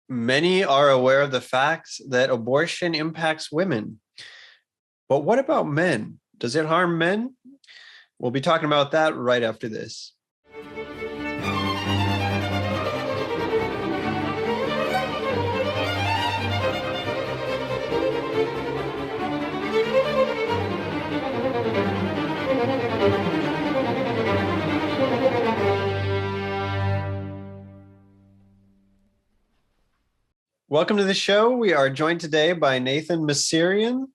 Many are aware of the fact that abortion impacts women. But what about men? Does it harm men? We'll be talking about that right after this. Welcome to the show. We are joined today by Nathan Misirian.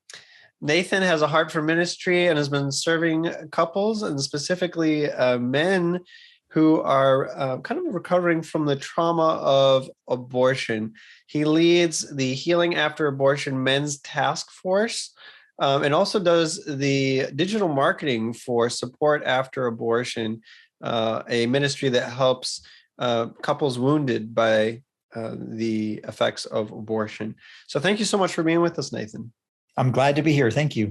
Nathan has a heart for ministry and has been serving couples and specifically men who are kind of recovering from the trauma of abortion. He leads the Healing After Abortion Men's Task Force and also does the digital marketing for Support After Abortion, a ministry that helps couples wounded by the effects of abortion. So thank you so much for being with us, Nathan. I'm glad to be here. Thank you.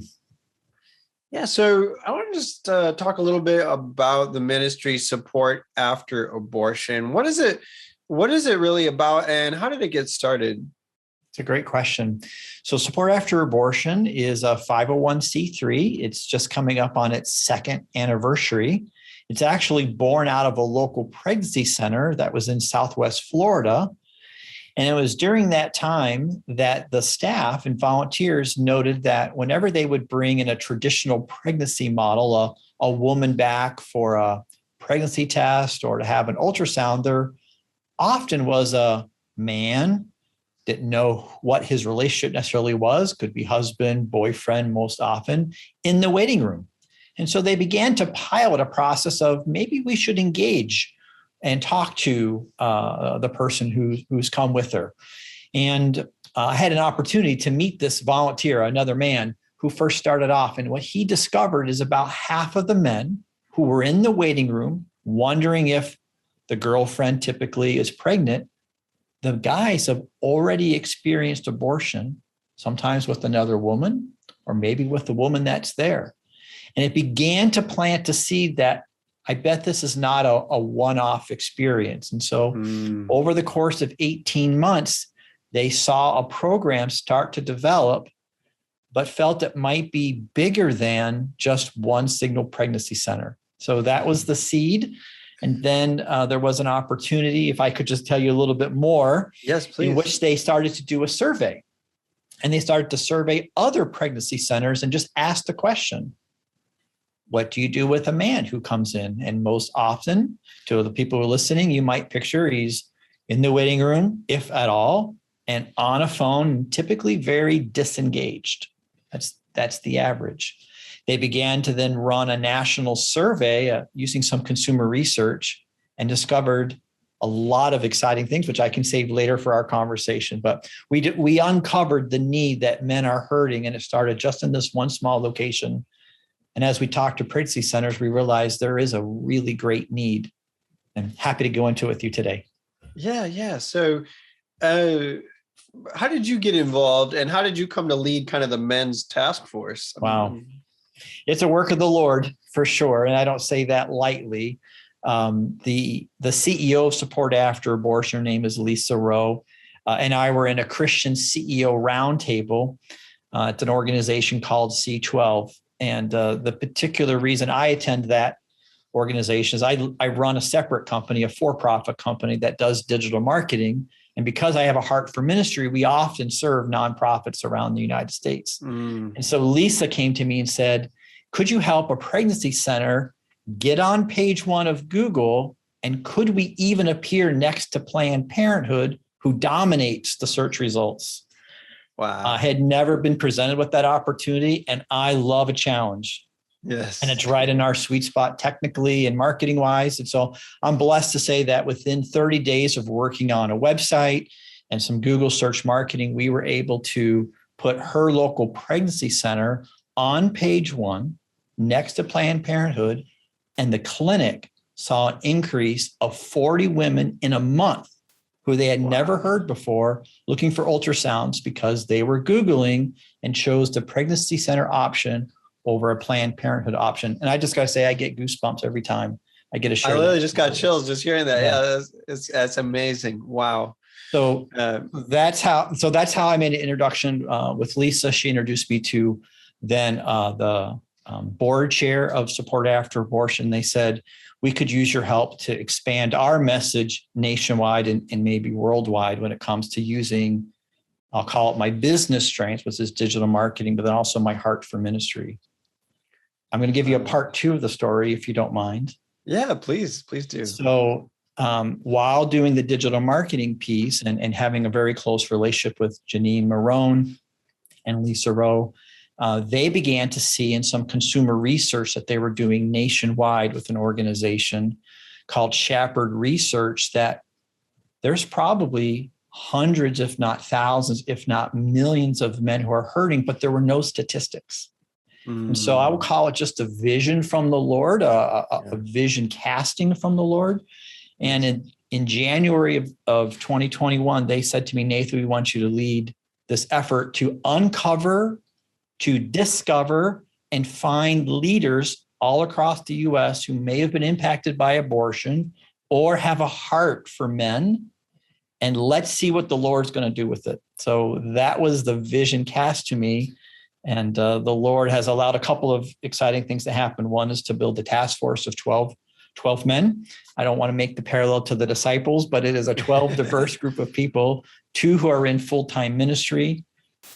Yeah, so I want to just talk a little bit about the ministry Support After Abortion. What is it really about, and how did it get started? It's a great question. So Support After Abortion is a 501c3. It's just coming up on its second anniversary. It's actually born out of a local pregnancy center that was in Southwest Florida. And it was during that time that the staff and volunteers noted that whenever they would bring in a traditional pregnancy model, a woman back for a pregnancy test or to have an ultrasound, there often was a man, didn't know what his relationship necessarily was, could be husband, boyfriend most often, in the waiting room. And so they began to pilot a process of maybe we should engage and talk to the person who's come with her. And I had an opportunity to meet this volunteer, another man who first started off. And what he discovered is about half of the men who were in the waiting room wondering if the girlfriend typically is pregnant, the guys have already experienced abortion, sometimes with another woman or maybe with the woman that's there. And it began to plant a seed that I bet this is not a one-off experience. And so over the course of 18 months, they saw a program start to develop, but felt it might be bigger than just one single pregnancy center. So that was the seed. And then there was an opportunity, if I could just tell you a little bit more, yes, please, in which they started to do a survey. And they started to survey other pregnancy centers and just ask the question, what do you do with a man who comes in? And most often, to the people who are listening, you might picture he's in the waiting room, if at all, and on a phone, typically very disengaged. That's the average. They began to then run a national survey using some consumer research and discovered a lot of exciting things, which I can save later for our conversation. But we uncovered the need that men are hurting, and it started just in this one small location. And as we talked to pregnancy centers, we realized there is a really great need. I'm happy to go into it with you today. Yeah. So how did you get involved, and how did you come to lead kind of the men's task force? Wow. It's a work of the Lord for sure. And I don't say that lightly. The CEO of Support After Abortion, her name is Lisa Rowe, and I were in a Christian CEO roundtable. It's an organization called C12. And the particular reason I attend that organization is I run a separate company, a for-profit company that does digital marketing. And because I have a heart for ministry, we often serve nonprofits around the United States. And so Lisa came to me and said, could you help a pregnancy center get on page one of Google? And could we even appear next to Planned Parenthood, who dominates the search results? Wow. I had never been presented with that opportunity, and I love a challenge. Yes. And it's right in our sweet spot technically and marketing wise. And so I'm blessed to say that within 30 days of working on a website and some Google search marketing, we were able to put her local pregnancy center on page one next to Planned Parenthood. And the clinic saw an increase of 40 women in a month who they had never heard before, looking for ultrasounds because they were Googling and chose the pregnancy center option over a Planned Parenthood option. And I just got to say, I get goosebumps every time I get a share. I literally just got chills just hearing that. Yeah, that's amazing. Wow. So Uh, that's how I made an introduction with Lisa. She introduced me to then the board chair of Support After Abortion. They said we could use your help to expand our message nationwide and maybe worldwide when it comes to using, I'll call it my business strength, which is digital marketing, but then also my heart for ministry. I'm going to give you a part 2 of the story, if you don't mind. Yeah, please do. So while doing the digital marketing piece and having a very close relationship with Janine Marone and Lisa Rowe, they began to see in some consumer research that they were doing nationwide with an organization called Shepherd Research that there's probably hundreds, if not thousands, if not millions of men who are hurting, but there were no statistics. And so I would call it just a vision from the Lord, a vision casting from the Lord. And in January of 2021, they said to me, Nathan, we want you to lead this effort to uncover, to discover, and find leaders all across the U.S. who may have been impacted by abortion or have a heart for men. And let's see what the Lord's going to do with it. So that was the vision cast to me. And the Lord has allowed a couple of exciting things to happen. One is to build a task force of 12 men. I don't want to make the parallel to the disciples, but it is a 12 diverse group of people, 2 who are in full-time ministry.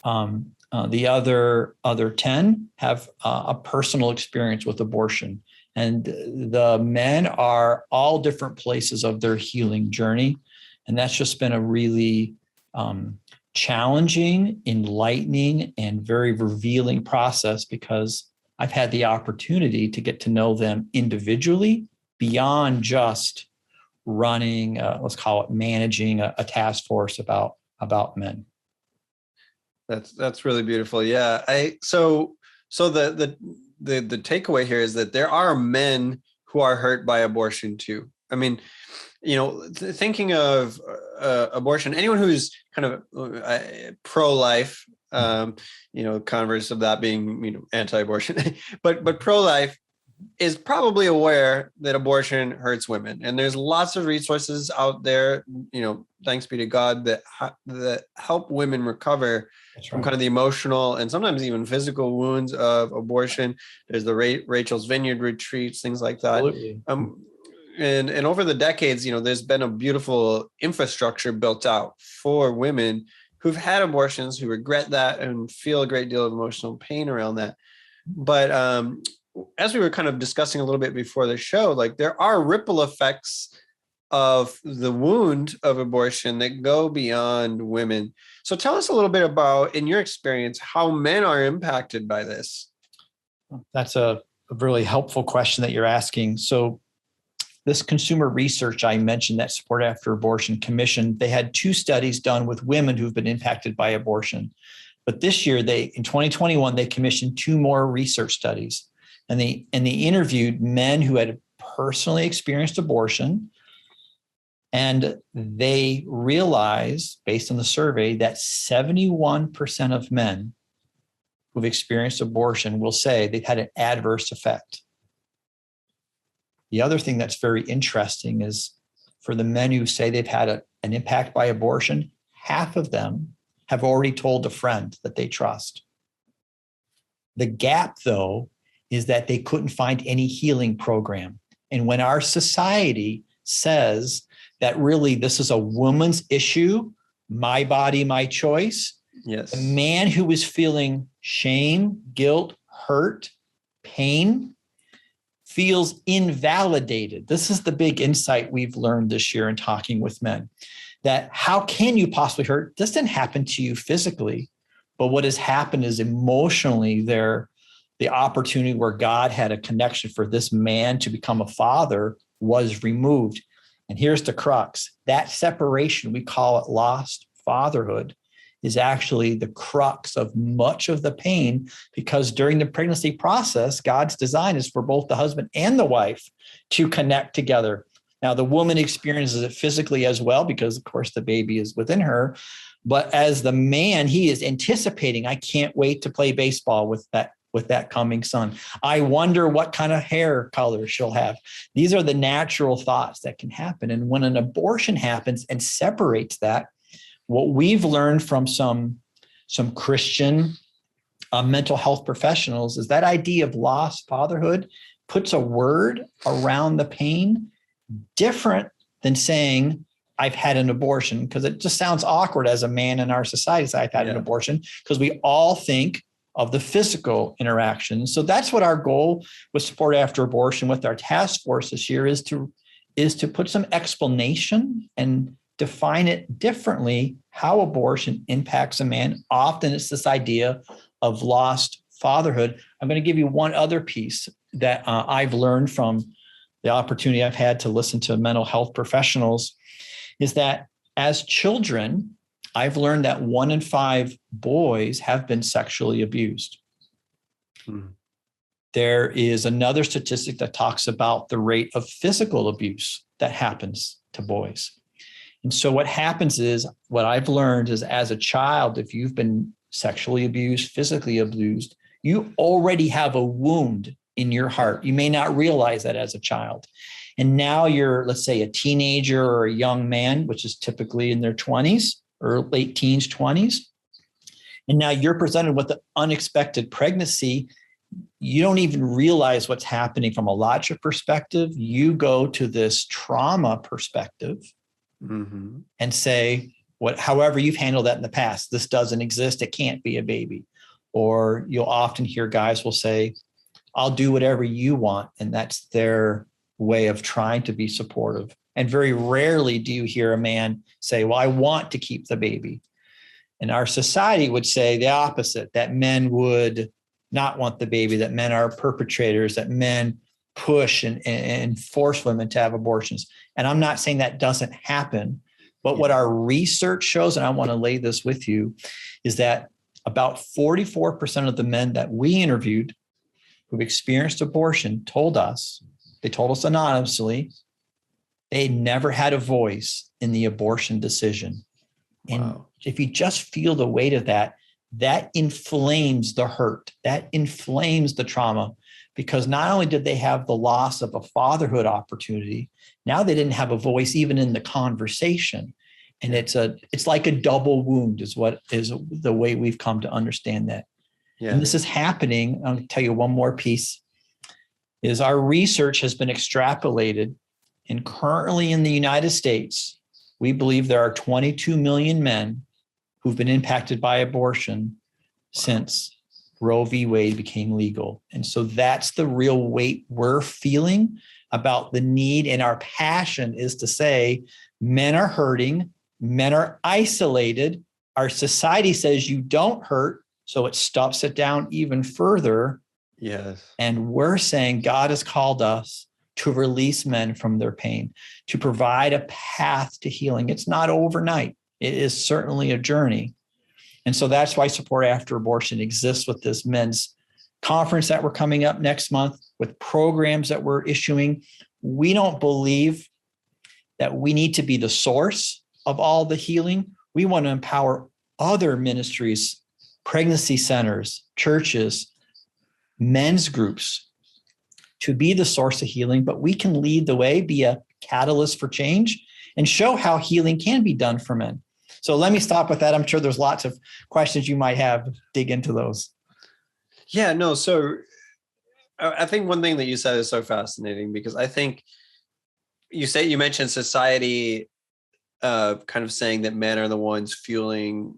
The other 10 have a personal experience with abortion. And the men are all different places of their healing journey. And that's just been a really challenging, enlightening, and very revealing process because I've had the opportunity to get to know them individually beyond just running, let's call it managing a task force about men. That's really beautiful. Yeah. So the takeaway here is that there are men who are hurt by abortion too. I mean, thinking of abortion, anyone who's kind of pro-life, converse of that being, anti-abortion, but pro-life is probably aware that abortion hurts women. And there's lots of resources out there, thanks be to God, that help women recover from kind of the emotional and sometimes even physical wounds of abortion. There's the Rachel's Vineyard retreats, things like that. Absolutely. And over the decades, there's been a beautiful infrastructure built out for women who've had abortions, who regret that and feel a great deal of emotional pain around that. But as we were kind of discussing a little bit before the show, like there are ripple effects of the wound of abortion that go beyond women. So tell us a little bit about, in your experience, how men are impacted by this. That's a really helpful question that you're asking. So this consumer research I mentioned that Support After Abortion commissioned, they had 2 studies done with women who've been impacted by abortion. But this year, in 2021, they commissioned 2 more research studies. And they interviewed men who had personally experienced abortion. And they realized, based on the survey, that 71% of men who've experienced abortion will say they've had an adverse effect. The other thing that's very interesting is for the men who say they've had an impact by abortion, half of them have already told a friend that they trust. The gap, though, is that they couldn't find any healing program. And when our society says that really this is a woman's issue, my body, my choice, yes, the man who is feeling shame, guilt, hurt, pain, feels invalidated. This is the big insight we've learned this year in talking with men, that how can you possibly hurt? This didn't happen to you physically, but what has happened is emotionally the opportunity where God had a connection for this man to become a father was removed. And here's the crux. That separation, we call it lost fatherhood, is actually the crux of much of the pain, because during the pregnancy process, God's design is for both the husband and the wife to connect together. Now, the woman experiences it physically as well, because of course the baby is within her. But as the man, he is anticipating, I can't wait to play baseball with that coming son. I wonder what kind of hair color she'll have. These are the natural thoughts that can happen. And when an abortion happens and separates that, what we've learned from some Christian mental health professionals is that idea of lost fatherhood puts a word around the pain different than saying I've had an abortion, because it just sounds awkward as a man in our society to say I've had an abortion, because we all think of the physical interaction. So that's what our goal with Support After Abortion with our task force this year is to put some explanation and define it differently, how abortion impacts a man. Often it's this idea of lost fatherhood. I'm going to give you one other piece that I've learned from the opportunity I've had to listen to mental health professionals, is that as children, I've learned that 1 in 5 boys have been sexually abused. There is another statistic that talks about the rate of physical abuse that happens to boys. And so what happens is, what I've learned is, as a child, if you've been sexually abused, physically abused, you already have a wound in your heart. You may not realize that as a child. And now you're, let's say, a teenager or a young man, which is typically in their 20s or late teens, 20s. And now you're presented with an unexpected pregnancy. You don't even realize what's happening from a logic perspective. You go to this trauma perspective and say, however you've handled that in the past, this doesn't exist. It can't be a baby. Or you'll often hear guys will say, I'll do whatever you want. And that's their way of trying to be supportive. And very rarely do you hear a man say, well, I want to keep the baby. And our society would say the opposite, that men would not want the baby, that men are perpetrators, that men push and force women to have abortions. And I'm not saying that doesn't happen, but what our research shows, and I want to lay this with you, is that about 44% of the men that we interviewed who've experienced abortion told us anonymously, they never had a voice in the abortion decision. Wow. And if you just feel the weight of that, that inflames the hurt, that inflames the trauma, because not only did they have the loss of a fatherhood opportunity, now they didn't have a voice even in the conversation. And it's like a double wound is what is the way we've come to understand that. Yeah. And this is happening. I'll tell you one more piece, is our research has been extrapolated, and currently in the United States, we believe there are 22 million men who've been impacted by abortion since Roe v. Wade became legal. And so that's the real weight we're feeling about the need. And our passion is to say, men are hurting, men are isolated. Our society says you don't hurt, so it stuffs it down even further. Yes. And we're saying God has called us to release men from their pain, to provide a path to healing. It's not overnight. It is certainly a journey. And so that's why Support After Abortion exists with this men's conference that we're coming up next month, with programs that we're issuing. We don't believe that we need to be the source of all the healing. We want to empower other ministries, pregnancy centers, churches, men's groups to be the source of healing, but we can lead the way, be a catalyst for change, and show how healing can be done for men. So let me stop with that. I'm sure there's lots of questions you might have. Dig into those. Yeah, no. So I think one thing that you said is so fascinating, because I think you mentioned society kind of saying that men are the ones fueling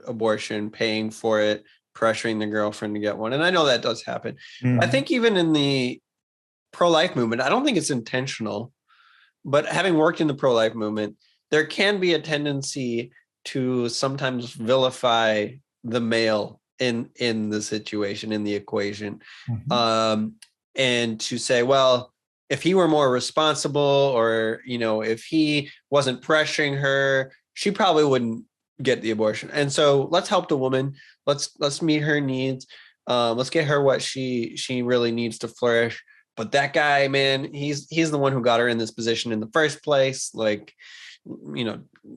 abortion, paying for it, pressuring the girlfriend to get one. And I know that does happen. I think even in the pro-life movement, I don't think it's intentional, but having worked in the pro-life movement, there can be a tendency to sometimes vilify the male in the situation, in the equation, and to say, well, if he were more responsible, or, if he wasn't pressuring her, she probably wouldn't get the abortion. And so let's help the woman. Let's meet her needs. Let's get her what she really needs to flourish. But that guy, man, he's the one who got her in this position in the first place. Like,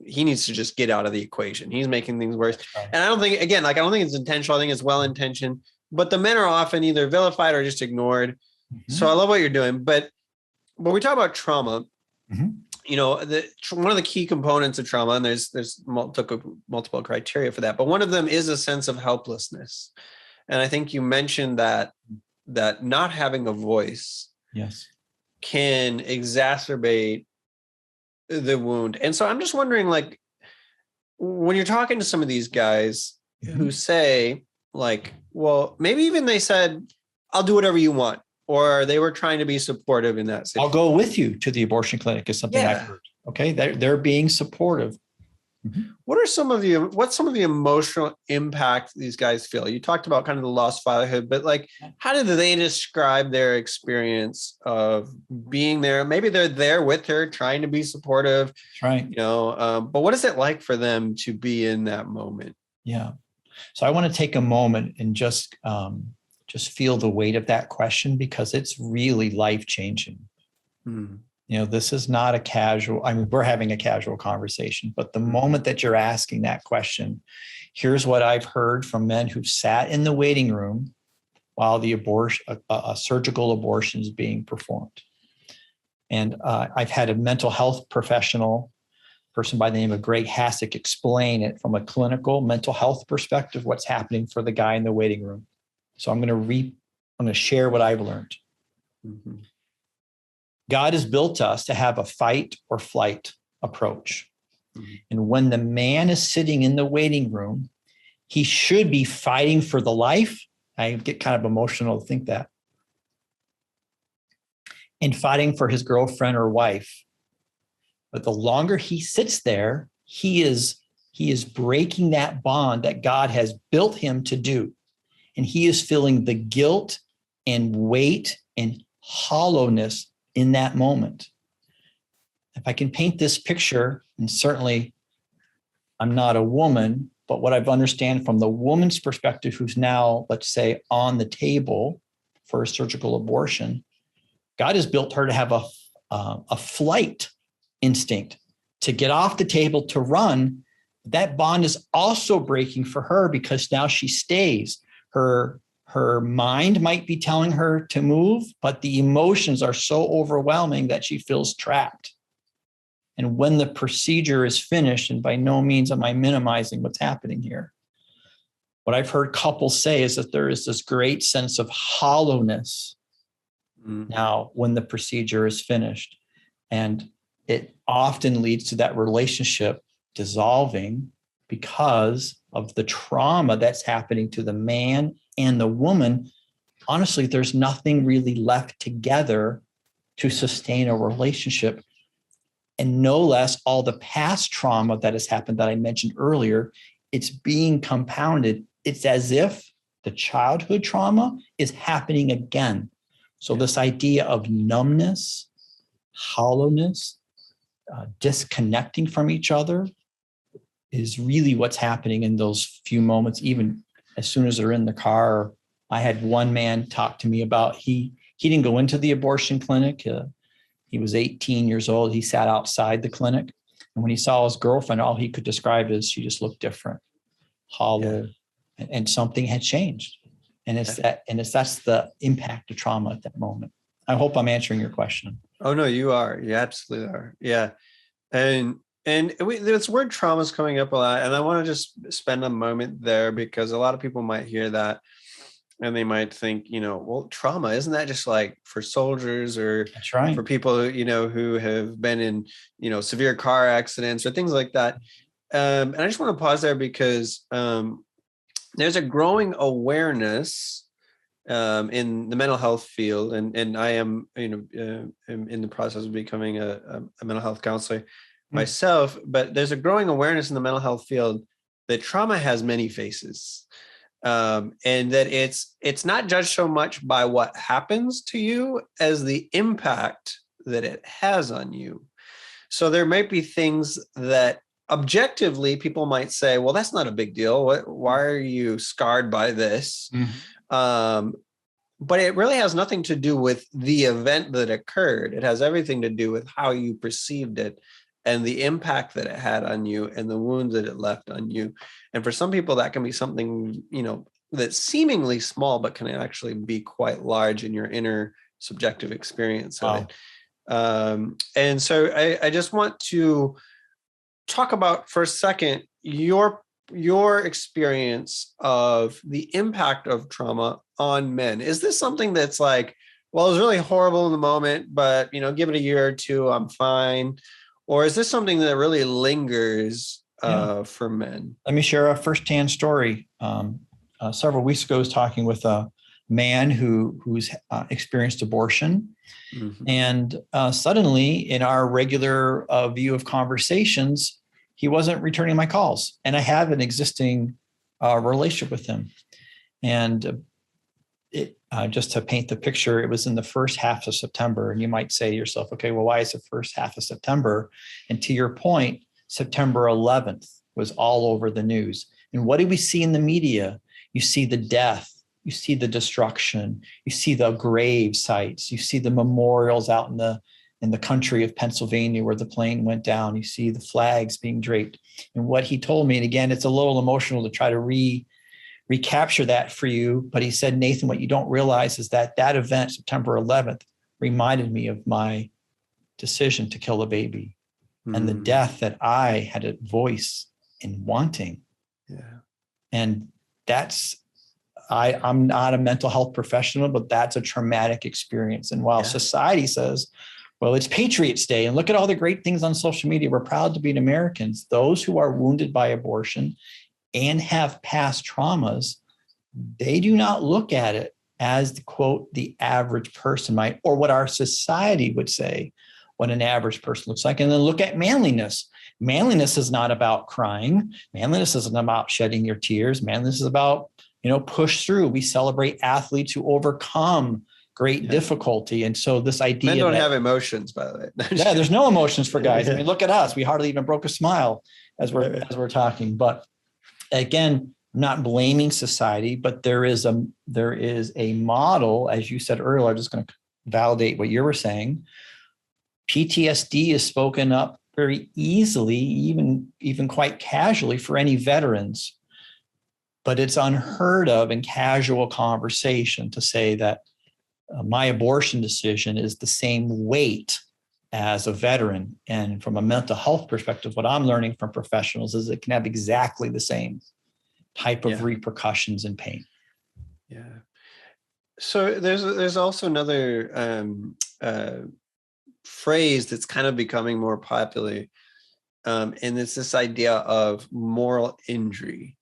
he needs to just get out of the equation. He's making things worse. And I don't think it's intentional. I think it's well-intentioned, but the men are often either vilified or just ignored. So I love what you're doing. But when we talk about trauma, one of the key components of trauma, and there's multiple criteria for that, but one of them is a sense of helplessness. And I think you mentioned that not having a voice, yes, can exacerbate the wound. And so I'm just wondering, like, when you're talking to some of these guys who say, like, well, maybe even they said, I'll do whatever you want, or they were trying to be supportive in that situation. I'll go with you to the abortion clinic is something I've heard. Okay. They're being supportive. What's some of the emotional impact these guys feel? You talked about kind of the lost fatherhood, but like, how did they describe their experience of being there? Maybe they're there with her, trying to be supportive. That's right. But what is it like for them to be in that moment? Yeah. So I want to take a moment and just feel the weight of that question, because it's really life-changing. This is not a casual, we're having a casual conversation, but the moment that you're asking that question, here's what I've heard from men who've sat in the waiting room while the a surgical abortion is being performed. And I've had a mental health professional, person by the name of Greg Hassick, explain it from a clinical mental health perspective, what's happening for the guy in the waiting room. So I'm going to share what I've learned. God has built us to have a fight or flight approach. And when the man is sitting in the waiting room, he should be fighting for the life. I get kind of emotional to think that. And fighting for his girlfriend or wife. But the longer he sits there, he is breaking that bond that God has built him to do. And he is feeling the guilt and weight and hollowness in that moment. If I can paint this picture, and certainly I'm not a woman, but what I've understand from the woman's perspective, who's now, let's say, on the table for a surgical abortion, God has built her to have a flight instinct, to get off the table, to run. That bond is also breaking for her, because now she stays. Her mind might be telling her to move, but the emotions are so overwhelming that she feels trapped. And when the procedure is finished, and by no means am I minimizing what's happening here, what I've heard couples say is that there is this great sense of hollowness now when the procedure is finished. And it often leads to that relationship dissolving because of the trauma that's happening to the man and the woman. Honestly, there's nothing really left together to sustain a relationship. And no less, all the past trauma that has happened that I mentioned earlier, it's being compounded. It's as if the childhood trauma is happening again. So this idea of numbness, hollowness, disconnecting from each other is really what's happening in those few moments, even as soon as they're in the car. I had one man talk to me about, he didn't go into the abortion clinic. He was 18 years old. He sat outside the clinic. And when he saw his girlfriend, all he could describe is she just looked different, hollow, and something had changed. And that's the impact of trauma at that moment. I hope I'm answering your question. Oh, no, you are. You absolutely are. Yeah. And this word trauma is coming up a lot. And I want to just spend a moment there, because a lot of people might hear that and they might think, well, trauma, isn't that just like for soldiers or That's right, for people, who have been in, severe car accidents or things like that. And I just want to pause there, because there's a growing awareness in the mental health field, and I am, am in the process of becoming a mental health counselor myself. But there's a growing awareness in the mental health field that trauma has many faces, and that it's not judged so much by what happens to you as the impact that it has on you. So there might be things that objectively people might say, well, that's not a big deal. Why are you scarred by this? But it really has nothing to do with the event that occurred. It has everything to do with how you perceived it and the impact that it had on you and the wounds that it left on you. And for some people, that can be something, that's seemingly small, but can actually be quite large in your inner subjective experience of it. And so I just want to talk about for a second your experience of the impact of trauma on men. Is this something that's like, well, it was really horrible in the moment, but give it a year or two, I'm fine? Or is this something that really lingers for men? Let me share a firsthand story. Several weeks ago, I was talking with a man who's experienced abortion. Mm-hmm. And suddenly, in our regular view of conversations, he wasn't returning my calls. And I have an existing relationship with him. And just to paint the picture, it was in the first half of September. And you might say to yourself, okay, well, why is the first half of September? And to your point, September 11th was all over the news. And what do we see in the media? You see the death, you see the destruction, you see the grave sites, you see the memorials out in the country of Pennsylvania where the plane went down, you see the flags being draped. And what he told me, and again, it's a little emotional to try to recapture that for you, but he said, Nathan, what you don't realize is that event, September 11th, reminded me of my decision to kill a baby and the death that I had a voice in wanting. Yeah. And I'm not a mental health professional, but that's a traumatic experience. And while society says, well, it's Patriots Day and look at all the great things on social media, we're proud to be Americans, those who are wounded by abortion and have past traumas, they do not look at it as, quote, the average person might, or what our society would say what an average person looks like. And then look at manliness. Manliness is not about crying. Manliness isn't about shedding your tears. Manliness is about, push through. We celebrate athletes who overcome great difficulty. And so this idea men don't have emotions, by the way. Yeah, there's no emotions for guys. I mean, look at us. We hardly even broke a smile as we're talking. But again, I'm not blaming society, but there is a model, as you said earlier. I'm just going to validate what you were saying. PTSD is spoken up very easily, even quite casually for any veterans, but it's unheard of in casual conversation to say that my abortion decision is the same weight as a veteran. And from a mental health perspective, what I'm learning from professionals is it can have exactly the same type of repercussions and pain. Yeah. So there's also another phrase that's kind of becoming more popular, and it's this idea of moral injury,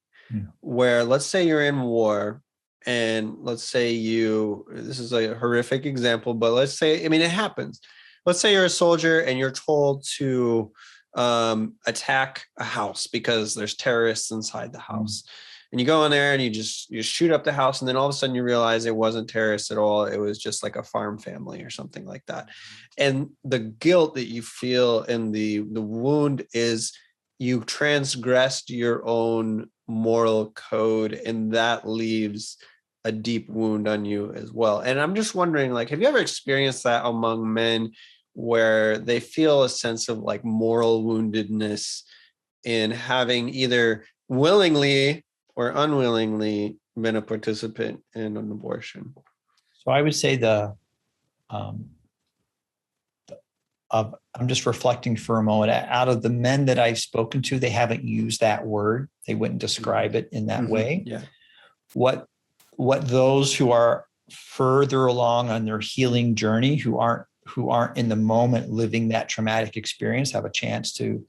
where let's say you're in war, and let's say this is a horrific example, but let's say, it happens. Let's say you're a soldier and you're told to attack a house because there's terrorists inside the house. And you go in there and you shoot up the house, and then all of a sudden you realize it wasn't terrorists at all. It was just like a farm family or something like that. And the guilt that you feel and the wound is you transgressed your own moral code, and that leaves a deep wound on you as well. And I'm just wondering, like, have you ever experienced that among men where they feel a sense of like moral woundedness in having either willingly or unwillingly been a participant in an abortion? So I would say I'm just reflecting for a moment. Out of the men that I've spoken to, they haven't used that word. They wouldn't describe it in that way. Yeah. What those who are further along on their healing journey, who aren't in the moment living that traumatic experience, have a chance to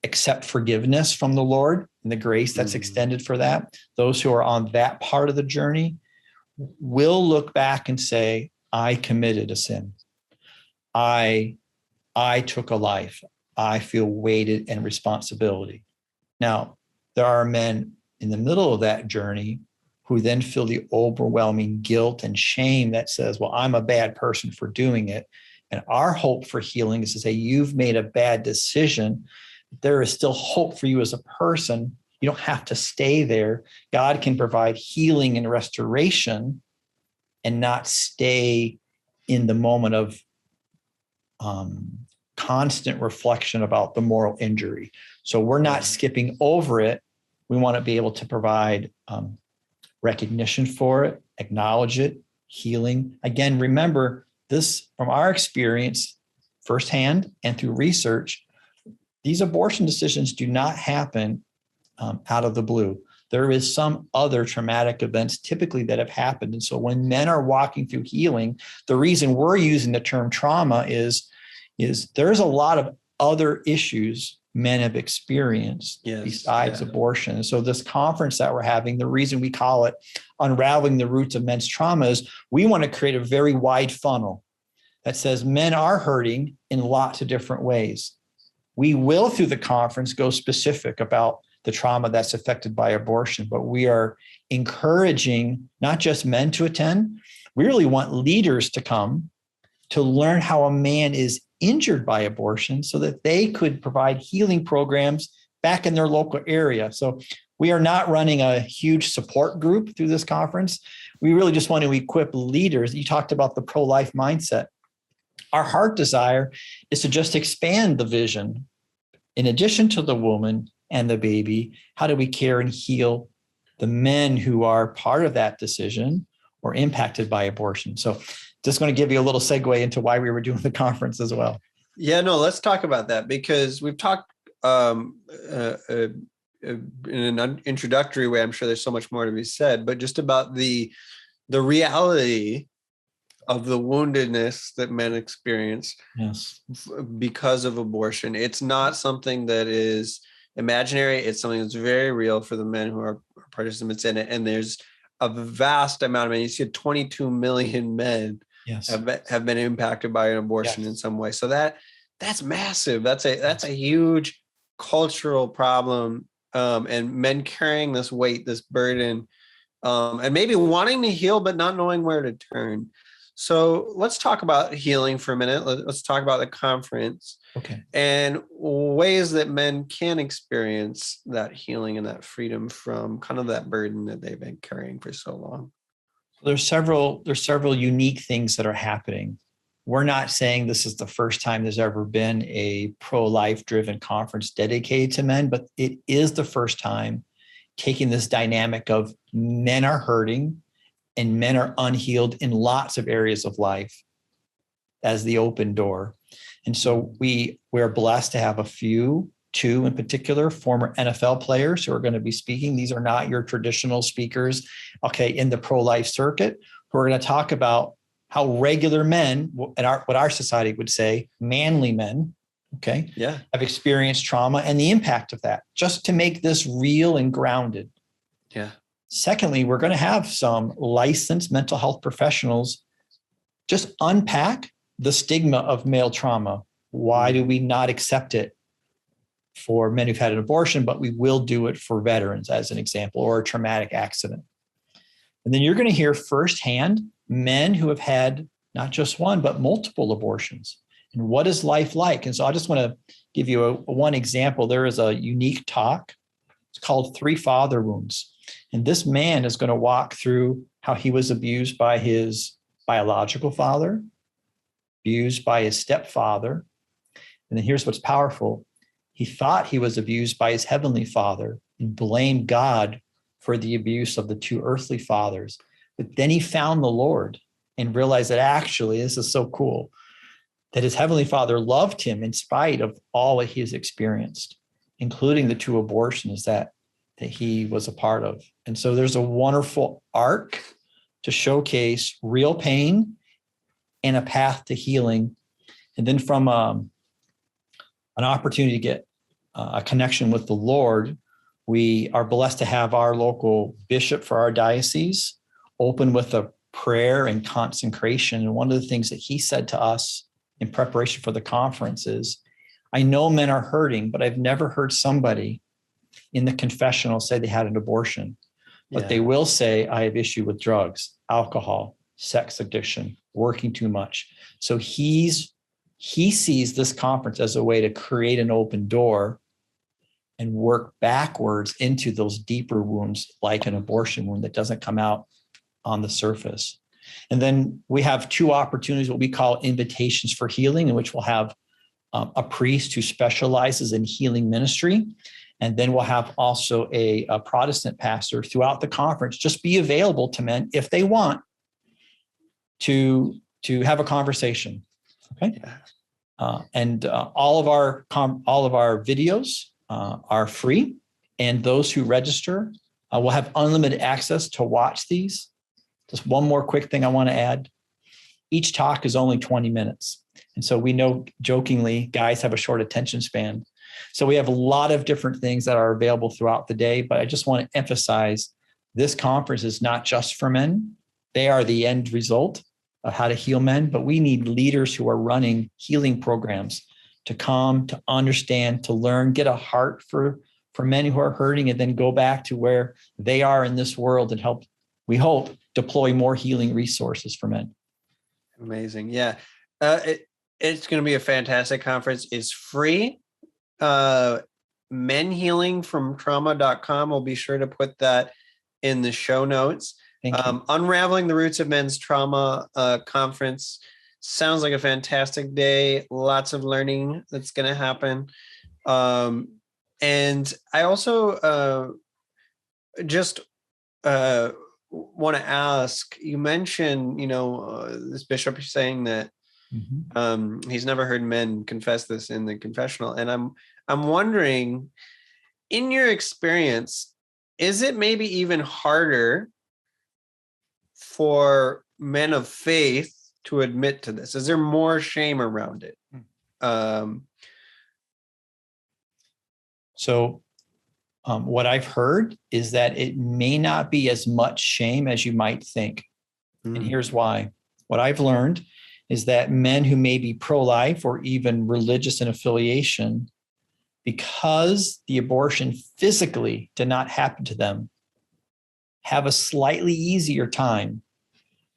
accept forgiveness from the Lord and the grace that's extended for that. Those who are on that part of the journey will look back and say, I committed a sin. I took a life. I feel weighted and responsibility. Now, there are men in the middle of that journey who then feel the overwhelming guilt and shame that says, well, I'm a bad person for doing it. And our hope for healing is to say, you've made a bad decision. There is still hope for you as a person. You don't have to stay there. God can provide healing and restoration and not stay in the moment of constant reflection about the moral injury. So we're not skipping over it. We want to be able to provide recognition for it, acknowledge it, healing. Again, remember this from our experience, firsthand and through research, these abortion decisions do not happen out of the blue. There is some other traumatic events typically that have happened. And so when men are walking through healing, the reason we're using the term trauma is there's a lot of other issues men have experienced besides abortion. And so this conference that we're having, the reason we call it Unraveling the Roots of Men's Trauma is we want to create a very wide funnel that says men are hurting in lots of different ways. We will, through the conference, go specific about the trauma that's affected by abortion, but we are encouraging not just men to attend. We really want leaders to come to learn how a man is injured by abortion so that they could provide healing programs back in their local area. So we are not running a huge support group through this conference. We really just want to equip leaders. You talked about the pro-life mindset. Our heart desire is to just expand the vision. In addition to the woman and the baby, how do we care and heal the men who are part of that decision or impacted by abortion? So just going to give you a little segue into why we were doing the conference as well. Yeah, no, let's talk about that, because we've talked in an introductory way. I'm sure there's so much more to be said, but just about the reality of the woundedness that men experience because of abortion. It's not something that is imaginary. It's something that's very real for the men who are participants in it. And there's a vast amount of men. You see 22 million men have been impacted by an abortion in some way. So that's massive. That's a huge cultural problem. And men carrying this weight, this burden, and maybe wanting to heal, but not knowing where to turn. So let's talk about healing for a minute. Let's talk about the conference and ways that men can experience that healing and that freedom from kind of that burden that they've been carrying for so long. There's several unique things that are happening. We're not saying this is the first time there's ever been a pro-life driven conference dedicated to men, but it is the first time taking this dynamic of men are hurting and men are unhealed in lots of areas of life as the open door. And so we're blessed to have two in particular, former NFL players who are going to be speaking. These are not your traditional speakers, in the pro-life circuit, who are going to talk about how regular men, what our society would say, manly men, have experienced trauma and the impact of that, just to make this real and grounded. Yeah. Secondly, we're going to have some licensed mental health professionals just unpack the stigma of male trauma. Why do we not accept it for men who've had an abortion, but we will do it for veterans, as an example, or a traumatic accident? And then you're going to hear firsthand men who have had not just one, but multiple abortions. And what is life like? And so I just want to give you one example. There is a unique talk. It's called 3 Father Wounds. And this man is going to walk through how he was abused by his biological father, abused by his stepfather. And then here's what's powerful. He thought he was abused by his heavenly father and blamed God for the abuse of the 2 earthly fathers. But then he found the Lord and realized that actually, this is so cool, that his heavenly father loved him in spite of all that he has experienced, including the 2 abortions that he was a part of. And so there's a wonderful arc to showcase real pain and a path to healing. And then from an opportunity to get a connection with the Lord, we are blessed to have our local bishop for our diocese open with a prayer and consecration. And one of the things that he said to us in preparation for the conference is, I know men are hurting, but I've never heard somebody in the confessional say they had an abortion, but they will say, I have issue with drugs, alcohol, sex addiction, working too much. So he sees this conference as a way to create an open door and work backwards into those deeper wounds, like an abortion wound that doesn't come out on the surface. And then we have 2 opportunities, what we call invitations for healing, in which we'll have a priest who specializes in healing ministry. And then we'll have also a Protestant pastor throughout the conference just be available to men if they want to have a conversation. Okay. Yeah. And all of our videos are free, and those who register will have unlimited access to watch these. Just one more quick thing I want to add. Each talk is only 20 minutes. And so we know, jokingly, guys have a short attention span. So we have a lot of different things that are available throughout the day. But I just want to emphasize, this conference is not just for men. They are the end result of how to heal men. But we need leaders who are running healing programs to come, to understand, to learn, get a heart for men who are hurting, and then go back to where they are in this world and help, we hope, deploy more healing resources for men. Amazing. Yeah. It's going to be a fantastic conference. It's free. menhealingfromtrauma.com. We'll be sure to put that in the show notes. Unraveling the Roots of Men's Trauma conference sounds like a fantastic day. Lots of learning that's going to happen. And I also just want to ask, you mentioned, this bishop saying that he's never heard men confess this in the confessional. And I'm wondering, in your experience, is it maybe even harder for men of faith to admit to this? Is there more shame around it? What I've heard is that it may not be as much shame as you might think. And here's why. What I've learned is that men who may be pro-life or even religious in affiliation, because the abortion physically did not happen to them, have a slightly easier time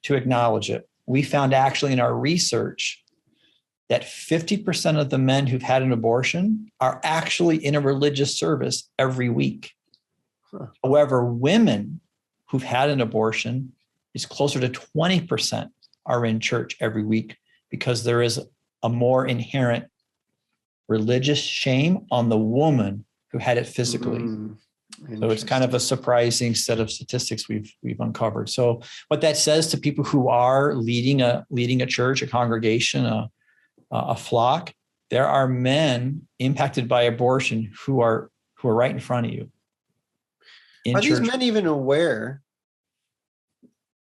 to acknowledge it. We found actually in our research that 50% of the men who've had an abortion are actually in a religious service every week. However, women who've had an abortion is closer to 20% are in church every week, because there is a more inherent religious shame on the woman who had it physically. So it's kind of a surprising set of statistics we've uncovered. So what that says to people who are leading a church, a congregation, a flock, there are men impacted by abortion who are right in front of you. Are these men even aware?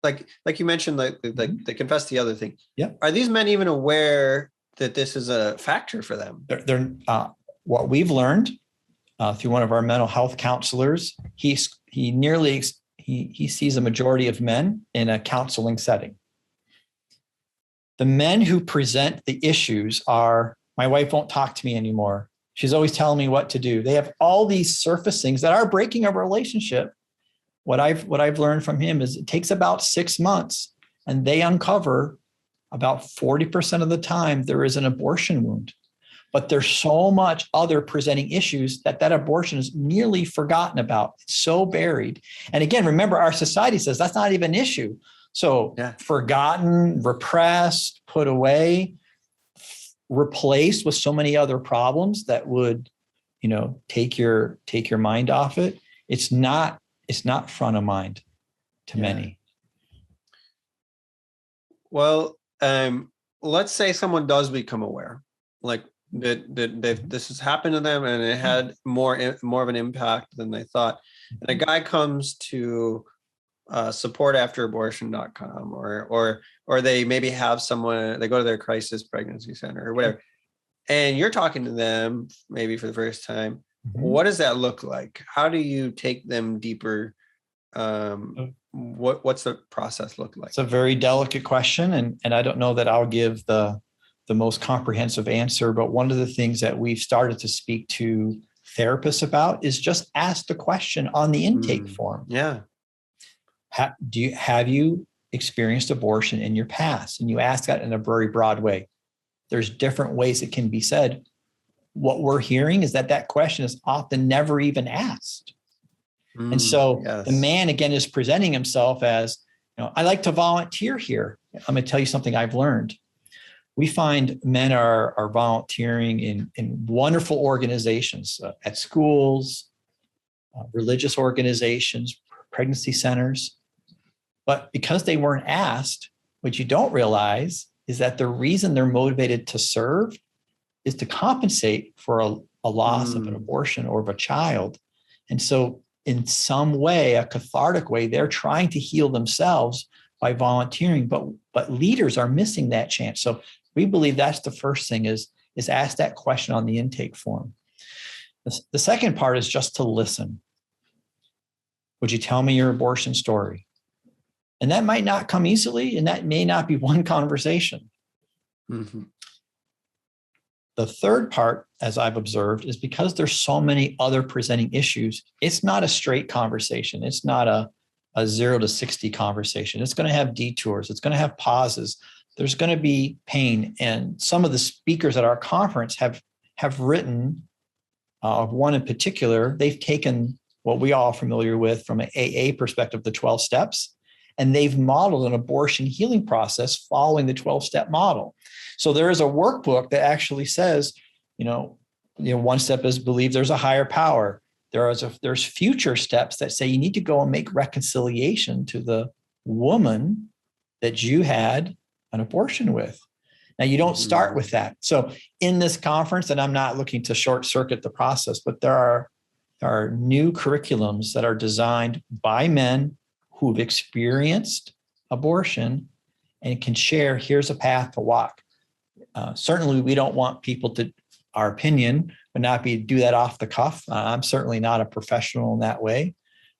Like you mentioned, they confess the other thing. Yeah. Are these men even aware that this is a factor for them? They're what we've learned through one of our mental health counselors. He sees a majority of men in a counseling setting. The men who present the issues are, my wife won't talk to me anymore. She's always telling me what to do. They have all these surface things that are breaking a relationship. What I've learned from him is it takes about 6 months, and they uncover about 40% of the time there is an abortion wound. But there's so much other presenting issues that abortion is nearly forgotten about. It's so buried. And again, remember, our society says that's not even an issue. So forgotten, repressed, put away, replaced with so many other problems that would, take your mind off it. It's not front of mind to many. Well, let's say someone does become aware, like that this has happened to them and it had more of an impact than they thought. And a guy comes to supportafterabortion.com or they maybe have someone, they go to their crisis pregnancy center or whatever, and you're talking to them maybe for the first time. What does that look like? How do you take them deeper? What's the process look like? It's a very delicate question, and I don't know that I'll give the most comprehensive answer, but one of the things that we've started to speak to therapists about is just ask the question on the intake form. Yeah. Have you experienced abortion in your past? And you ask that in a very broad way. There's different ways it can be said. What we're hearing is that question is often never even asked. And so the man, again, is presenting himself as, I like to volunteer here. I'm going to tell you something I've learned. We find men are volunteering in wonderful organizations, at schools, religious organizations, pregnancy centers. But because they weren't asked, what you don't realize is that the reason they're motivated to serve is to compensate for a loss of an abortion or of a child. And so in some way, a cathartic way, they're trying to heal themselves by volunteering, but leaders are missing that chance. So we believe that's the first thing is ask that question on the intake form. The second part is just to listen. Would you tell me your abortion story? And that might not come easily, and that may not be one conversation. Mm-hmm. The third part, as I've observed, is because there's so many other presenting issues, it's not a straight conversation. It's not a 0 to 60 conversation. It's going to have detours. It's going to have pauses. There's going to be pain. And some of the speakers at our conference have written, one in particular, they've taken what we all are familiar with from an AA perspective, the 12 steps, and they've modeled an abortion healing process following the 12-step model. So there is a workbook that actually says, one step is believe there's a higher power. There's future steps that say you need to go and make reconciliation to the woman that you had an abortion with. Now, you don't start with that. So in this conference, and I'm not looking to short circuit the process, but there are new curriculums that are designed by men who've experienced abortion and can share, here's a path to walk. Certainly, we don't want people to, our opinion would not be do that off the cuff. I'm certainly not a professional in that way,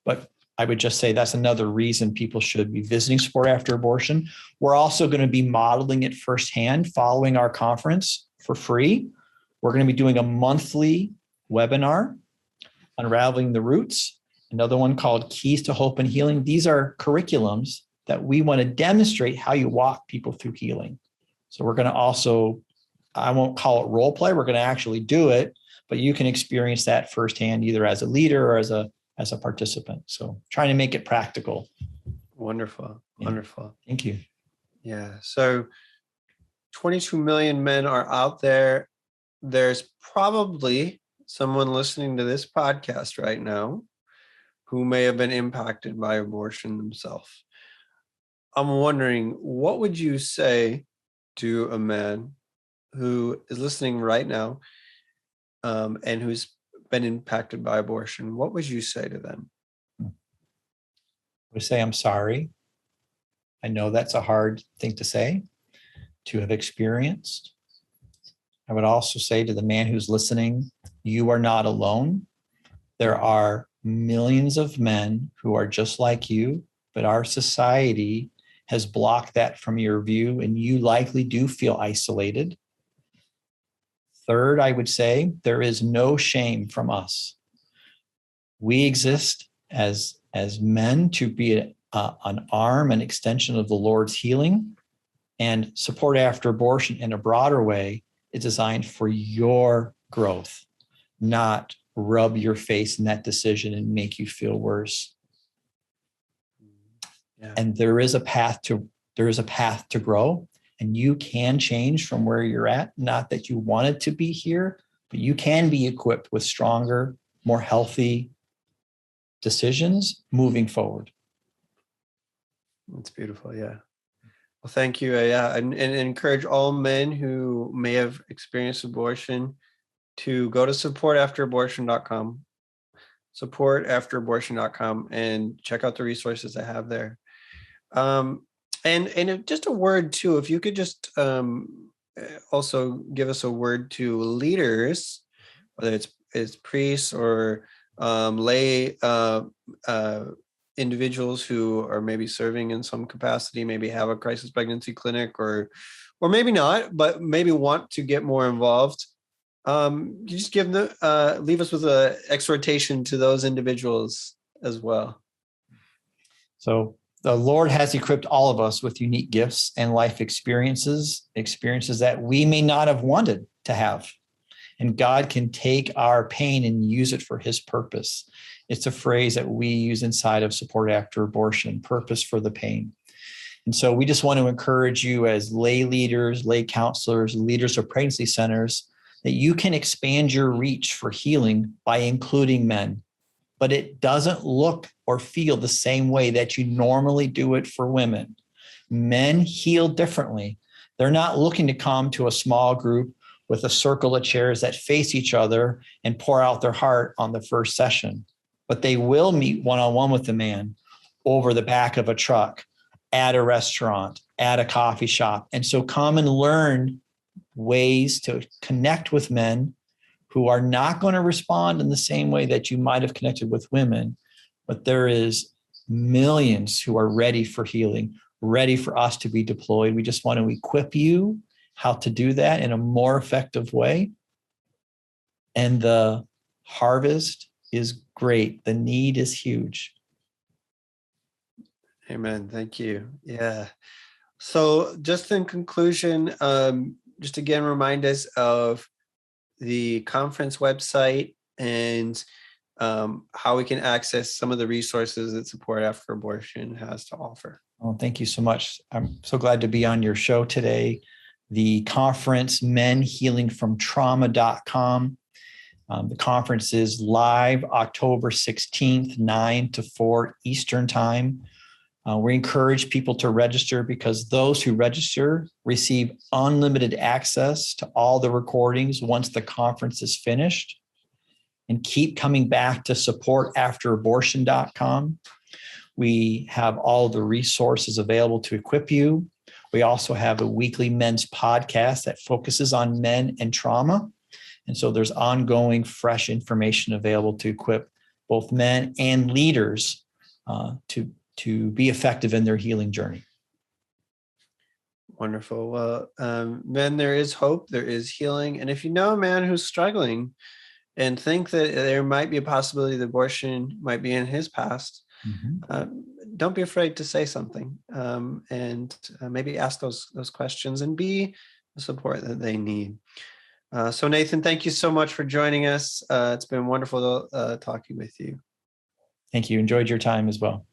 but I would just say that's another reason people should be visiting Support After Abortion. We're also going to be modeling it firsthand following our conference for free. We're going to be doing a monthly webinar, Unraveling the Roots, another one called Keys to Hope and Healing. These are curriculums that we want to demonstrate how you walk people through healing. So we're going to also, I won't call it role play, we're going to actually do it, but you can experience that firsthand, either as a leader or as a participant. So trying to make it practical. Wonderful. Yeah. Wonderful. Thank you. Yeah. So 22 million men are out there. There's probably someone listening to this podcast right now who may have been impacted by abortion themselves. I'm wondering, what would you say to a man who is listening right now and who's been impacted by abortion? What would you say to them? I would say, I'm sorry. I know that's a hard thing to say, to have experienced. I would also say to the man who's listening, you are not alone. There are millions of men who are just like you, but our society has blocked that from your view, and you likely do feel isolated. Third, I would say there is no shame from us. We exist as men to be an arm and extension of the Lord's healing, and Support After Abortion in a broader way is designed for your growth, not rub your face in that decision and make you feel worse. Yeah. And there is a path to grow, and you can change from where you're at. Not that you wanted to be here, but you can be equipped with stronger, more healthy decisions moving forward. That's beautiful. Yeah. Well, thank you. And encourage all men who may have experienced abortion to go to supportafterabortion.com, supportafterabortion.com, and check out the resources I have there. And just a word too, if you could just also give us a word to leaders, whether it's priests or lay individuals who are maybe serving in some capacity, maybe have a crisis pregnancy clinic, or maybe not, but maybe want to get more involved. You just leave us with an exhortation to those individuals as well. So the Lord has equipped all of us with unique gifts and life experiences that we may not have wanted to have. And God can take our pain and use it for his purpose. It's a phrase that we use inside of Support After Abortion, purpose for the pain. And so we just want to encourage you as lay leaders, lay counselors, leaders of pregnancy centers, that you can expand your reach for healing by including men. But it doesn't look or feel the same way that you normally do it for women. Men heal differently. They're not looking to come to a small group with a circle of chairs that face each other and pour out their heart on the first session. But they will meet one-on-one with the man over the back of a truck, at a restaurant, at a coffee shop. And so come and learn ways to connect with men who are not going to respond in the same way that you might have connected with women. But there is millions who are ready for healing, ready for us to be deployed. We just want to equip you how to do that in a more effective way. And the harvest is great. The need is huge. Amen. Thank you. Yeah. So just in conclusion, just again, remind us of the conference website and how we can access some of the resources that Support After Abortion has to offer. Oh, thank you so much. I'm so glad to be on your show today. The conference, menhealingfromtrauma.com. The conference is live October 16th, 9 to 4 Eastern time. We encourage people to register because those who register receive unlimited access to all the recordings once the conference is finished. And keep coming back to supportafterabortion.com. We have all the resources available to equip you. We also have a weekly men's podcast that focuses on men and trauma. And so there's ongoing fresh information available to equip both men and leaders to be effective in their healing journey. Wonderful. Well, men, there is hope, there is healing. And if you know a man who's struggling and think that there might be a possibility that abortion might be in his past, don't be afraid to say something, and maybe ask those questions and be the support that they need. So Nathan, thank you so much for joining us. It's been wonderful talking with you. Thank you. Enjoyed your time as well.